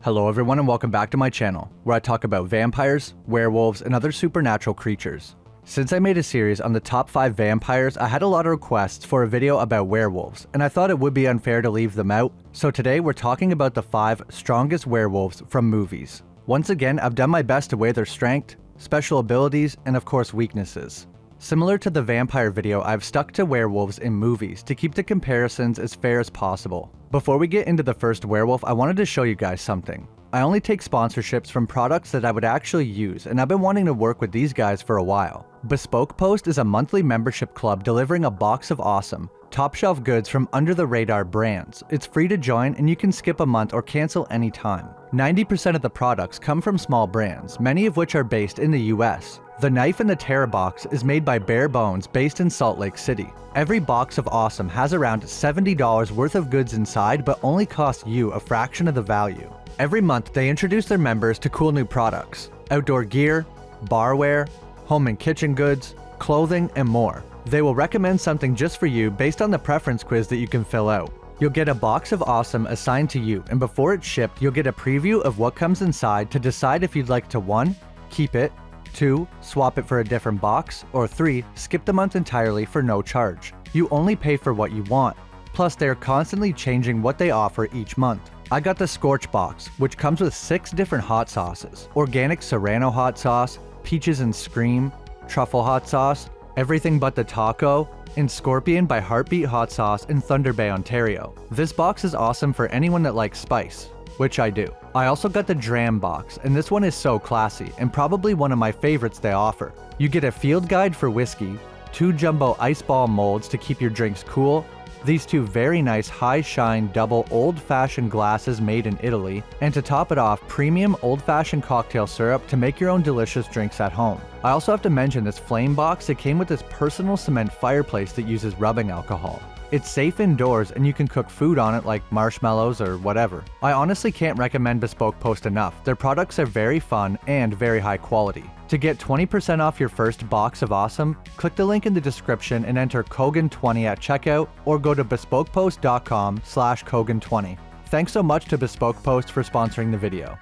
Hello everyone and welcome back to my channel, where I talk about vampires, werewolves, and other supernatural creatures. Since I made a series on the top 5 vampires, I had a lot of requests for a video about werewolves, and I thought it would be unfair to leave them out, so today we're talking about the 5 strongest werewolves from movies. Once again, I've done my best to weigh their strength, special abilities, and of course weaknesses. Similar to the vampire video, I've stuck to werewolves in movies to keep the comparisons as fair as possible. Before we get into the first werewolf, I wanted to show you guys something. I only take sponsorships from products that I would actually use, and I've been wanting to work with these guys for a while. Bespoke Post is a monthly membership club delivering a box of awesome, top shelf goods from under the radar brands. It's free to join and you can skip a month or cancel anytime. 90% of the products come from small brands, many of which are based in the US. The Knife and the Terror box is made by Bare Bones based in Salt Lake City. Every box of awesome has around $70 worth of goods inside but only costs you a fraction of the value. Every month they introduce their members to cool new products, outdoor gear, barware, home and kitchen goods, clothing, and more. They will recommend something just for you based on the preference quiz that you can fill out. You'll get a box of awesome assigned to you, and before it's shipped, you'll get a preview of what comes inside to decide if you'd like to 1. Keep it, 2. Swap it for a different box, or 3. Skip the month entirely for no charge. You only pay for what you want. Plus, they're constantly changing what they offer each month. I got the Scorch box, which comes with 6 different hot sauces: organic serrano hot sauce, peaches and scream, truffle hot sauce, everything but the taco, and Scorpion by Heartbeat Hot Sauce in Thunder Bay, Ontario. This box is awesome for anyone that likes spice, which I do. I also got the Dram box, and this one is so classy, and probably one of my favorites they offer. You get a field guide for whiskey, 2 jumbo ice ball molds to keep your drinks cool, these 2 very nice high-shine double old-fashioned glasses made in Italy, and to top it off, premium old-fashioned cocktail syrup to make your own delicious drinks at home. I also have to mention this flame box. It came with this personal cement fireplace that uses rubbing alcohol. It's safe indoors and you can cook food on it like marshmallows or whatever. I honestly can't recommend Bespoke Post enough. Their products are very fun and very high quality. To get 20% off your first box of awesome, click the link in the description and enter Cogan20 at checkout, or go to bespokepost.com/Cogan20. Thanks so much to Bespoke Post for sponsoring the video.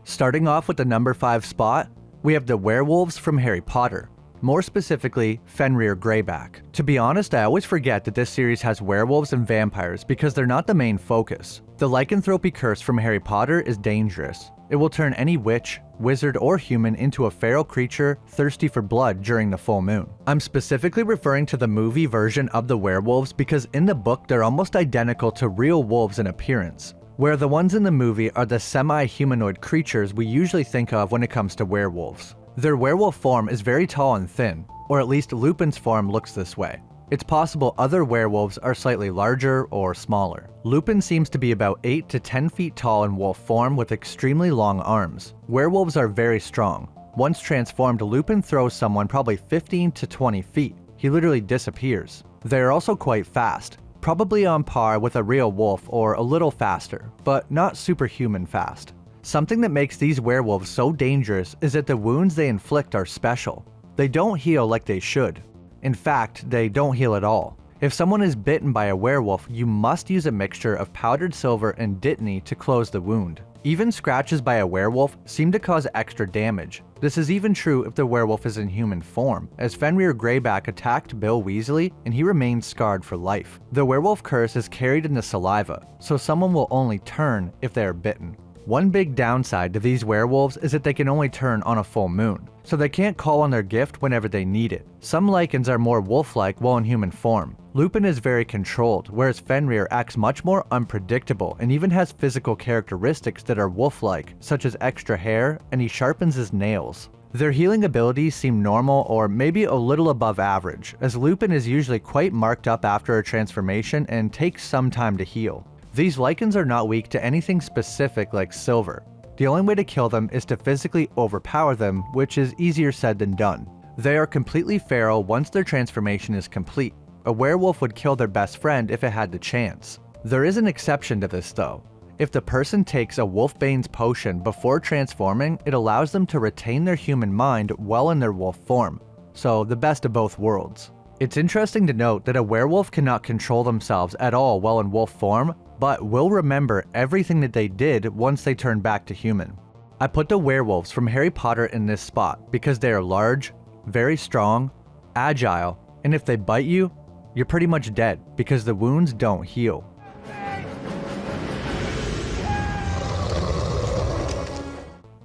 Starting off with the number 5 spot, we have the werewolves from Harry Potter. More specifically, Fenrir Greyback. To be honest, I always forget that this series has werewolves and vampires because they're not the main focus. The lycanthropy curse from Harry Potter is dangerous. It will turn any witch, wizard, or human into a feral creature thirsty for blood during the full moon. I'm specifically referring to the movie version of the werewolves because in the book they're almost identical to real wolves in appearance, where the ones in the movie are the semi-humanoid creatures we usually think of when it comes to werewolves. Their werewolf form is very tall and thin, or at least Lupin's form looks this way. It's possible other werewolves are slightly larger or smaller. Lupin seems to be about 8 to 10 feet tall in wolf form with extremely long arms. Werewolves are very strong. Once transformed, Lupin throws someone probably 15 to 20 feet. He literally disappears. They are also quite fast, probably on par with a real wolf or a little faster, but not superhuman fast. Something that makes these werewolves so dangerous is that the wounds they inflict are special. They don't heal like they should. In fact, they don't heal at all. If someone is bitten by a werewolf, you must use a mixture of powdered silver and dittany to close the wound. Even scratches by a werewolf seem to cause extra damage. This is even true if the werewolf is in human form, as Fenrir Greyback attacked Bill Weasley and he remains scarred for life. The werewolf curse is carried in the saliva, so someone will only turn if they are bitten. One big downside to these werewolves is that they can only turn on a full moon, so they can't call on their gift whenever they need it. Some lycans are more wolf-like while in human form. Lupin is very controlled, whereas Fenrir acts much more unpredictable and even has physical characteristics that are wolf-like, such as extra hair, and he sharpens his nails. Their healing abilities seem normal or maybe a little above average, as Lupin is usually quite marked up after a transformation and takes some time to heal. These lycans are not weak to anything specific like silver. The only way to kill them is to physically overpower them, which is easier said than done. They are completely feral once their transformation is complete. A werewolf would kill their best friend if it had the chance. There is an exception to this though. If the person takes a Wolfbane's potion before transforming, it allows them to retain their human mind while in their wolf form. So the best of both worlds. It's interesting to note that a werewolf cannot control themselves at all while in wolf form, but will remember everything that they did once they turn back to human. I put the werewolves from Harry Potter in this spot because they are large, very strong, agile, and if they bite you, you're pretty much dead because the wounds don't heal.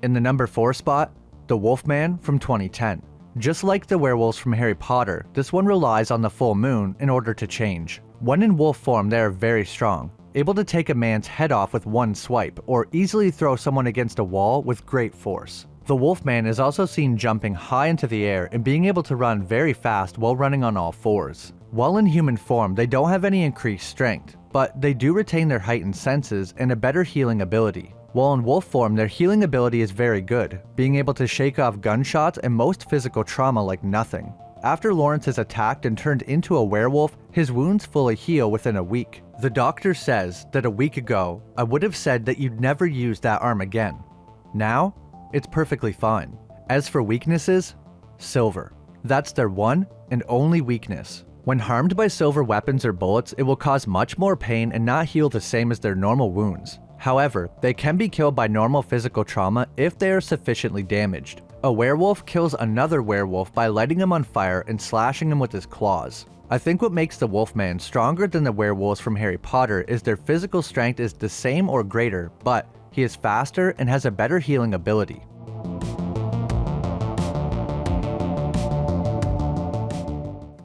In the number 4 spot, the Wolfman from 2010. Just like the werewolves from Harry Potter, this one relies on the full moon in order to change. When in wolf form, they are very strong, able to take a man's head off with one swipe, or easily throw someone against a wall with great force. The Wolfman is also seen jumping high into the air and being able to run very fast while running on all fours. While in human form, they don't have any increased strength, but they do retain their heightened senses and a better healing ability. While in wolf form, their healing ability is very good, being able to shake off gunshots and most physical trauma like nothing. After Lawrence is attacked and turned into a werewolf, his wounds fully heal within a week. The doctor says that a week ago, I would have said that you'd never use that arm again. Now, it's perfectly fine. As for weaknesses, silver. That's their one and only weakness. When harmed by silver weapons or bullets, it will cause much more pain and not heal the same as their normal wounds. However, they can be killed by normal physical trauma if they are sufficiently damaged. A werewolf kills another werewolf by lighting him on fire and slashing him with his claws. I think what makes the Wolfman stronger than the werewolves from Harry Potter is their physical strength is the same or greater, but he is faster and has a better healing ability.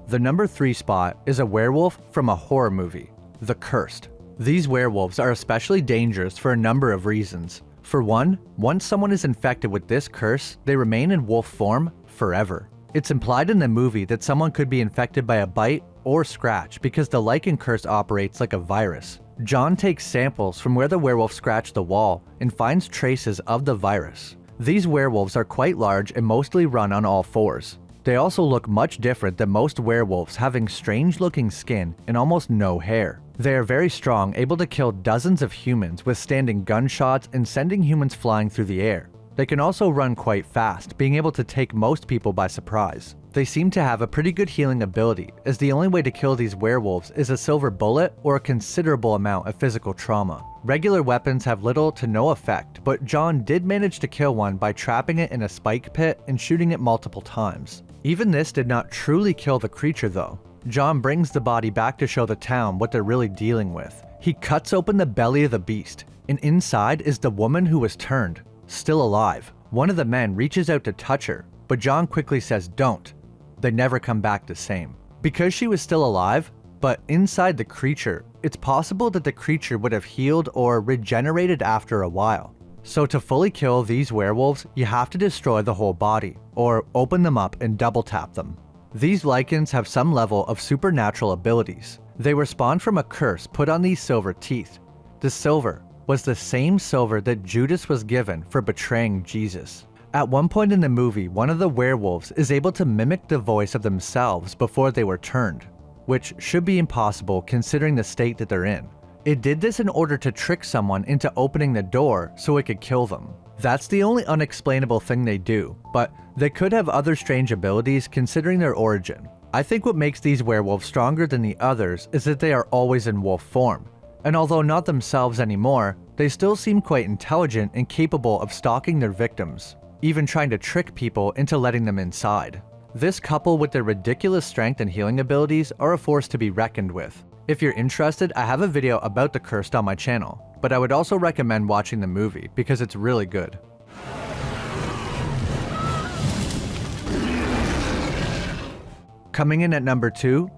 The number 3 spot is a werewolf from a horror movie, The Cursed. These werewolves are especially dangerous for a number of reasons. For one, once someone is infected with this curse, they remain in wolf form forever. It's implied in the movie that someone could be infected by a bite or scratch because the lichen curse operates like a virus. John takes samples from where the werewolf scratched the wall and finds traces of the virus. These werewolves are quite large and mostly run on all fours. They also look much different than most werewolves, having strange looking skin and almost no hair. They are very strong, able to kill dozens of humans, withstanding gunshots and sending humans flying through the air. They can also run quite fast, being able to take most people by surprise. They seem to have a pretty good healing ability, as the only way to kill these werewolves is a silver bullet or a considerable amount of physical trauma. Regular weapons have little to no effect, but John did manage to kill one by trapping it in a spike pit and shooting it multiple times. Even this did not truly kill the creature though. John brings the body back to show the town what they're really dealing with. He cuts open the belly of the beast, and inside is the woman who was turned, still alive. One of the men reaches out to touch her, but John quickly says don't. They never come back the same. Because she was still alive, but inside the creature, it's possible that the creature would have healed or regenerated after a while. So to fully kill these werewolves, you have to destroy the whole body, or open them up and double tap them. These lichens have some level of supernatural abilities. They were spawned from a curse put on these silver teeth. The silver was the same silver that Judas was given for betraying Jesus. At one point in the movie, one of the werewolves is able to mimic the voice of themselves before they were turned, which should be impossible considering the state that they're in. It did this in order to trick someone into opening the door so it could kill them. That's the only unexplainable thing they do, but they could have other strange abilities considering their origin. I think what makes these werewolves stronger than the others is that they are always in wolf form, and although not themselves anymore, they still seem quite intelligent and capable of stalking their victims, even trying to trick people into letting them inside. This coupled with their ridiculous strength and healing abilities are a force to be reckoned with. If you're interested, I have a video about the Cursed on my channel, but I would also recommend watching the movie because it's really good. Coming in at number 2,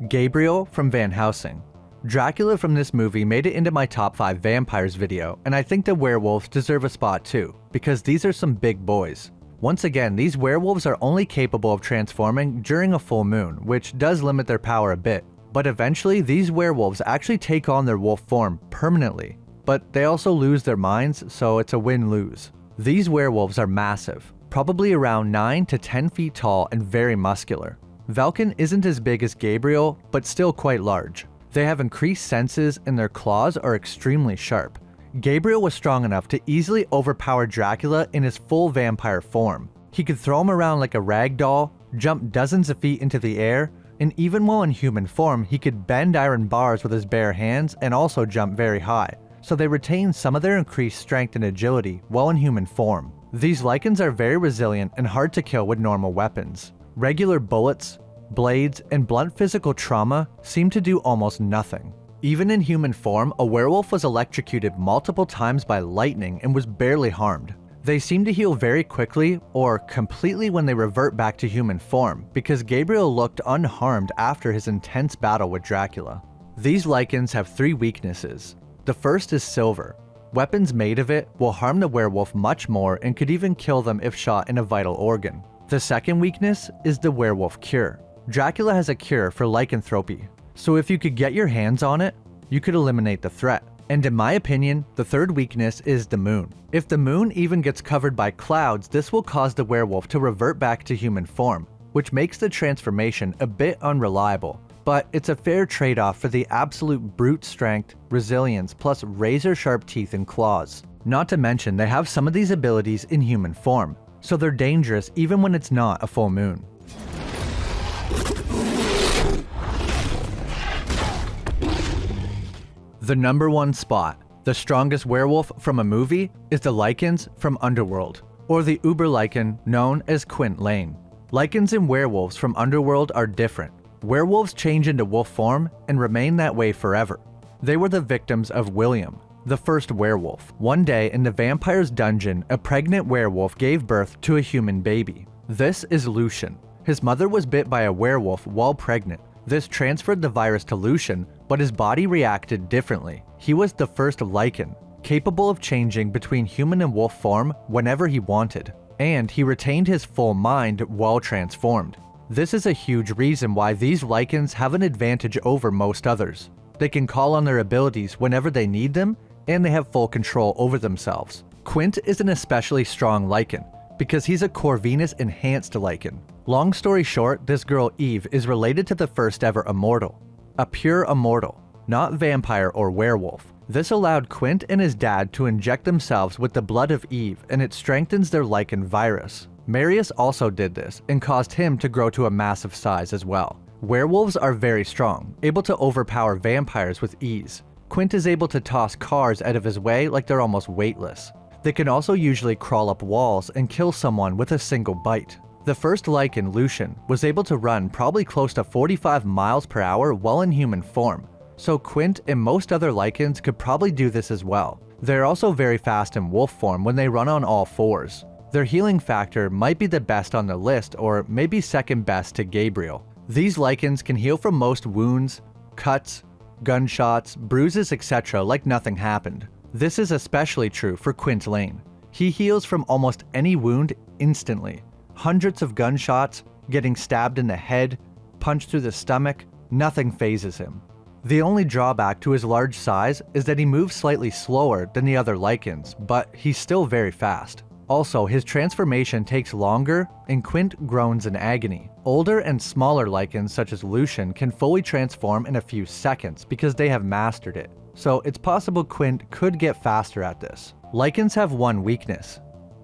Gabriel from Van Helsing. Dracula from this movie made it into my top 5 vampires video, and I think the werewolves deserve a spot too, because these are some big boys. Once again, these werewolves are only capable of transforming during a full moon, which does limit their power a bit. But eventually, these werewolves actually take on their wolf form permanently, but they also lose their minds, so it's a win-lose. These werewolves are massive, probably around 9 to 10 feet tall and very muscular. Velkin isn't as big as Gabriel, but still quite large. They have increased senses and their claws are extremely sharp. Gabriel was strong enough to easily overpower Dracula in his full vampire form. He could throw him around like a rag doll, jump dozens of feet into the air, and even while in human form, he could bend iron bars with his bare hands and also jump very high, so they retain some of their increased strength and agility while in human form. These lycans are very resilient and hard to kill with normal weapons. Regular bullets, blades, and blunt physical trauma seem to do almost nothing. Even in human form, a werewolf was electrocuted multiple times by lightning and was barely harmed. They seem to heal very quickly or completely when they revert back to human form, because Gabriel looked unharmed after his intense battle with Dracula. These lycans have 3 weaknesses. The first is silver. Weapons made of it will harm the werewolf much more and could even kill them if shot in a vital organ. The second weakness is the werewolf cure. Dracula has a cure for lycanthropy, so if you could get your hands on it, you could eliminate the threat. And in my opinion, the third weakness is the moon. If the moon even gets covered by clouds, this will cause the werewolf to revert back to human form, which makes the transformation a bit unreliable. But it's a fair trade-off for the absolute brute strength, resilience, plus razor-sharp teeth and claws. Not to mention, they have some of these abilities in human form, so they're dangerous even when it's not a full moon. The number 1 spot, the strongest werewolf from a movie, is the lycans from Underworld, or the uber lycan known as Quint Lane. Lycans and werewolves from Underworld are different. Werewolves change into wolf form and remain that way forever. They were the victims of William, the first werewolf. One day in the vampire's dungeon, a pregnant werewolf gave birth to a human baby. This is Lucian. His mother was bit by a werewolf while pregnant. This transferred the virus to Lucian, but his body reacted differently. He was the first lycan, capable of changing between human and wolf form whenever he wanted, and he retained his full mind while transformed. This is a huge reason why these lycans have an advantage over most others. They can call on their abilities whenever they need them, and they have full control over themselves. Quint is an especially strong lycan, because he's a Corvinus enhanced lycan. Long story short, this girl Eve is related to the first ever immortal. A pure immortal, not vampire or werewolf. This allowed Quint and his dad to inject themselves with the blood of Eve, and it strengthens their lycan virus. Marius also did this, and caused him to grow to a massive size as well. Werewolves are very strong, able to overpower vampires with ease. Quint is able to toss cars out of his way like they're almost weightless. They can also usually crawl up walls and kill someone with a single bite. The first lycan, Lucian, was able to run probably close to 45 miles per hour while in human form, so Quint and most other lycans could probably do this as well. They're also very fast in wolf form when they run on all fours. Their healing factor might be the best on the list, or maybe second best to Gabriel. These lycans can heal from most wounds, cuts, gunshots, bruises, etc. like nothing happened. This is especially true for Quint Lane. He heals from almost any wound instantly. Hundreds of gunshots, getting stabbed in the head, punched through the stomach, nothing phases him. The only drawback to his large size is that he moves slightly slower than the other lycans, but he's still very fast. Also, his transformation takes longer, and Quint groans in agony. Older and smaller lycans such as Lucian can fully transform in a few seconds because they have mastered it, so it's possible Quint could get faster at this. Lycans have one weakness: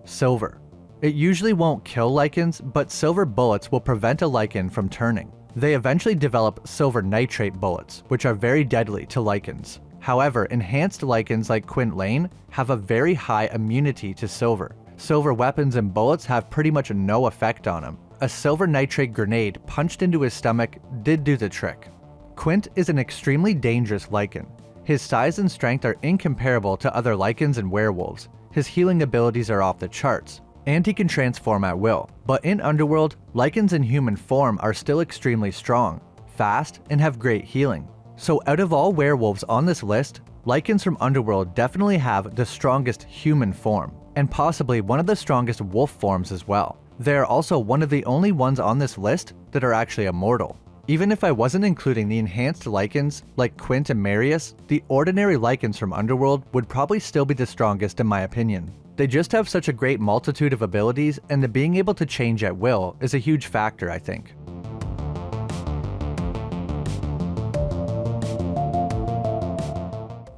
silver. It usually won't kill lycans, but silver bullets will prevent a lycan from turning. They eventually develop silver nitrate bullets, which are very deadly to lycans. However, enhanced lycans like Quint Lane have a very high immunity to silver. Silver weapons and bullets have pretty much no effect on him. A silver nitrate grenade punched into his stomach did do the trick. Quint is an extremely dangerous lycan. His size and strength are incomparable to other lycans and werewolves. His healing abilities are off the charts, and he can transform at will. But in Underworld, lycans in human form are still extremely strong, fast, and have great healing. So out of all werewolves on this list, lycans from Underworld definitely have the strongest human form, and possibly one of the strongest wolf forms as well. They are also one of the only ones on this list that are actually immortal. Even if I wasn't including the enhanced lycans like Quint and Marius, the ordinary lycans from Underworld would probably still be the strongest in my opinion. They just have such a great multitude of abilities, and the being able to change at will is a huge factor, I think.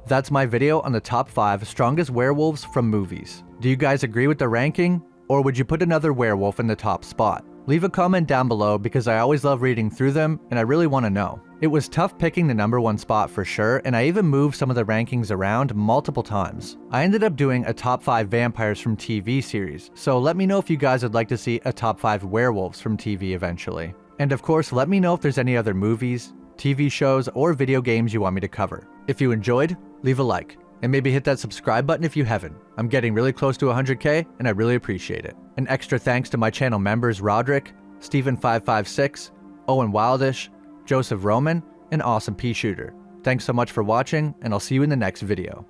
That's my video on the top 5 strongest werewolves from movies. Do you guys agree with the ranking? Or would you put another werewolf in the top spot? Leave a comment down below because I always love reading through them and I really want to know. It was tough picking the number 1 spot for sure, and I even moved some of the rankings around multiple times. I ended up doing a top 5 vampires from TV series, so let me know if you guys would like to see a top 5 werewolves from TV eventually. And of course, let me know if there's any other movies, TV shows, or video games you want me to cover. If you enjoyed, leave a like, and maybe hit that subscribe button if you haven't. I'm getting really close to 100k, and I really appreciate it. An extra thanks to my channel members Roderick, Steven556, Owen Wildish, Joseph Roman, and Awesome Pea Shooter. Thanks so much for watching, and I'll see you in the next video.